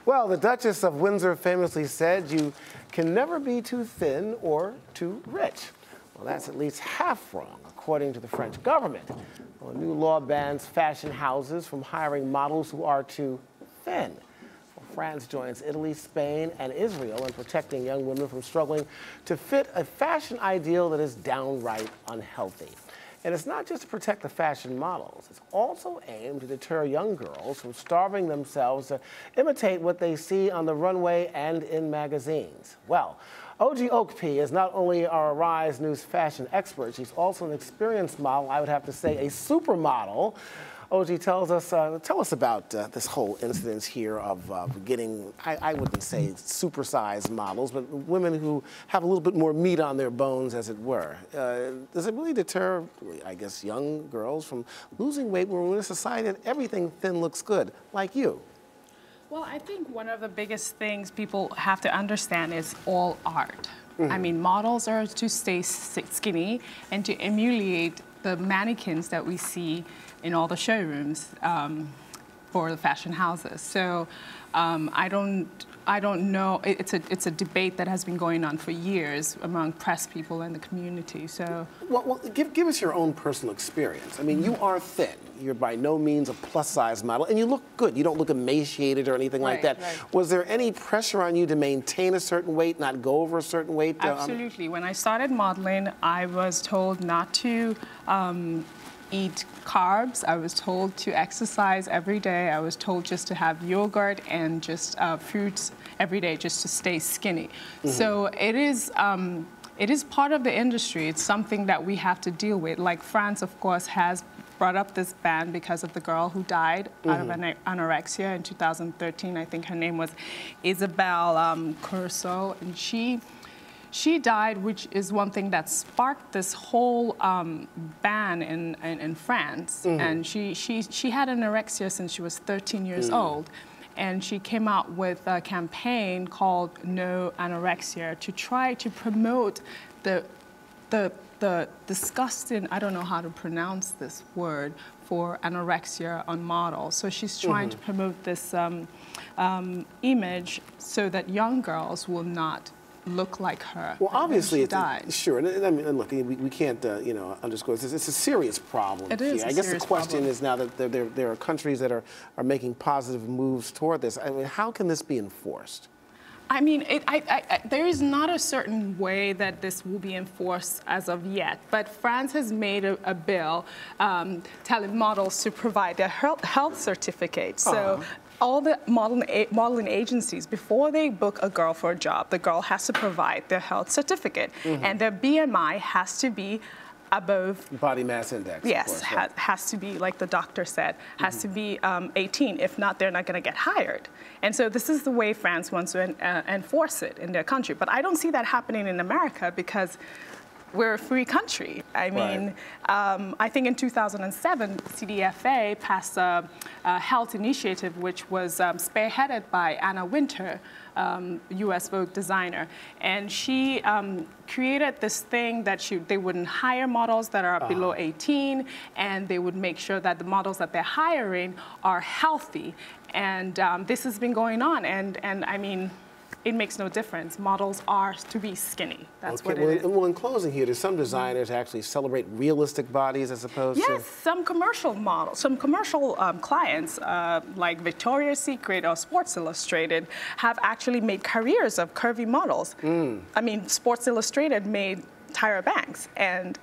Well, the Duchess of Windsor famously said, "You can never be too thin or too rich." Well, that's at least half wrong, according to the French government. Well, a new law bans fashion houses from hiring models who are too thin. Well, France joins Italy, Spain, and Israel in protecting young women from struggling to fit a fashion ideal that is downright unhealthy. And it's not just to protect the fashion models. It's also aimed to deter young girls from starving themselves to imitate what they see on the runway and in magazines. Well, OG Okpei is not only our Arise News fashion expert, she's also an experienced model, I would have to say a supermodel. OG, tell us about this whole incident here of getting, I wouldn't say supersized models, but women who have a little bit more meat on their bones, as it were. Does it really deter, I guess, young girls from losing weight when we're in a society that everything thin looks good, like you? Well, I think one of the biggest things people have to understand is all art. I mean, models are to stay skinny and to emulate the mannequins that we see in all the showrooms for the fashion houses. So I don't know. It's a debate that has been going on for years among press people and the community. So well give us your own personal experience. I mean, you are thin. You're by no means a plus-size model, and you look good. You don't look emaciated or anything like that. Right. Was there any pressure on you to maintain a certain weight, not go over a certain weight? Absolutely. When I started modeling, I was told not to eat carbs. I was told to exercise every day. I was told just to have yogurt and just fruits every day just to stay skinny. So it is part of the industry. It's something that we have to deal with. Like France, of course, has brought up this ban because of the girl who died out of anorexia in 2013. I think her name was Isabelle Courceau, and she died, which is one thing that sparked this whole ban in France. And she had anorexia since she was 13 years old. And she came out with a campaign called No Anorexia to try to promote the disgusting, I don't know how to pronounce this word, for anorexia on models. So she's trying to promote this image so that young girls will not look like her. Well, obviously, sure. And I mean, look, we can't, underscore this. It's a serious problem. It is. I guess the question is now that there are countries that are making positive moves toward this. I mean, how can this be enforced? I mean, there is not a certain way that this will be enforced as of yet, but France has made a bill telling models to provide their health certificate. So all the modeling agencies, before they book a girl for a job, the girl has to provide their health certificate, and their BMI has to be above body mass index. Yes, has to be, like the doctor said, has to be 18. If not, they're not going to get hired. And so this is the way France wants to enforce it in their country. But I don't see that happening in America because we're a free country. I mean, I think in 2007, CDFA passed a health initiative which was spearheaded by Anna Wintour, US Vogue designer. And she created this thing that they wouldn't hire models that are below 18, and they would make sure that the models that they're hiring are healthy. And this has been going on, and I mean, it makes no difference. Models are to be skinny. That's what it is. Well, in closing here, do some designers actually celebrate realistic bodies as opposed to? Yes, some commercial models, some commercial clients like Victoria's Secret or Sports Illustrated have actually made careers of curvy models. I mean, Sports Illustrated made Tyra Banks, and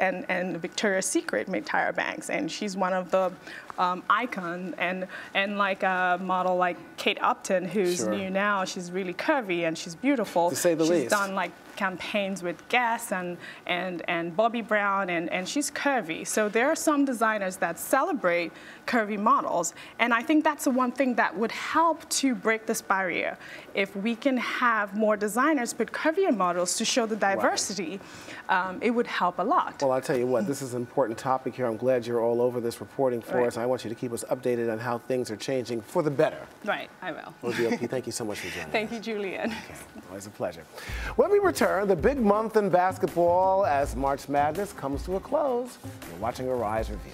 Victoria's Secret made Tyra Banks, and she's one of the icon, and like a model like Kate Upton, who's new now. She's really curvy and she's beautiful. To say the least. She's done like campaigns with Guess and Bobbi Brown, and she's curvy. So there are some designers that celebrate curvy models, and I think that's the one thing that would help to break this barrier. If we can have more designers put curvier models to show the diversity, it would help a lot. Well, I'll tell you what, this is an important topic here. I'm glad you're all over this reporting for us. I want you to keep us updated on how things are changing for the better. Right, I will. OG Okpei, thank you so much for joining us. Thank you, Julian. Okay, always a pleasure. When we return, the big month in basketball as March Madness comes to a close. You're watching Arise Review.